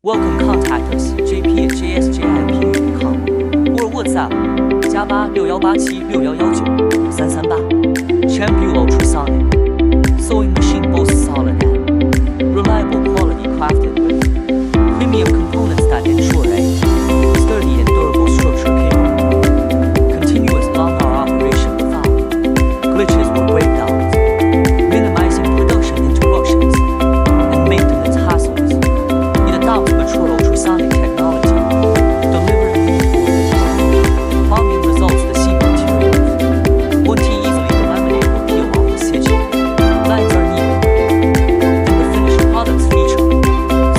Welcome, contact us jp@jsjip.com or WhatsApp +861876119338. Champion ultrasonic sewing machine boasts solid and reliable quality crafted with premium components that ensure a sturdy and durable structure capable of continuous long-hour operation without glitches or breakdowns, minimizing production interruptions and maintenance hassles. It adopts mature ultrasonic technology, delivering farming results the same materials. 1T easily laminate or peel off the stitching. Lines are needed, and the finished products feature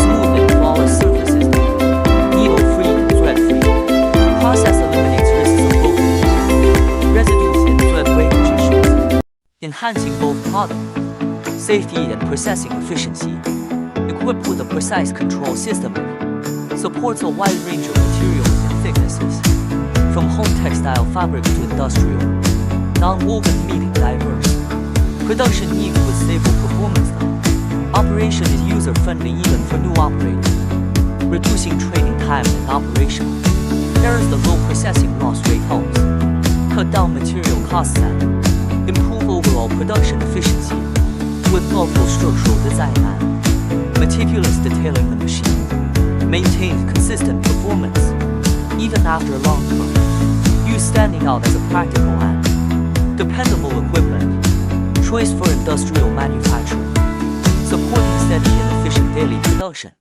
smooth and flawless surfaces, needle-free and thread-free. Process eliminates risks of broken residues and thread breakage issues, enhancing both product safety and processing efficiency. Equipped with a precise control system, it supports a wide range of materials and thicknesses, from home textile fabrics to industrial, non-woven, meeting diverse production needs with stable performance. Operation is user-friendly even for new operators, reducing training time and operation errors. The low processing loss rate helps cut down material costs and improve overall production efficiency. With thoughtful structural design and meticulous detailing, the machine maintains consistent performance even after long-term use, standing out as a practical and dependable equipment choice for industrial manufacturing, supporting steady and efficient daily production.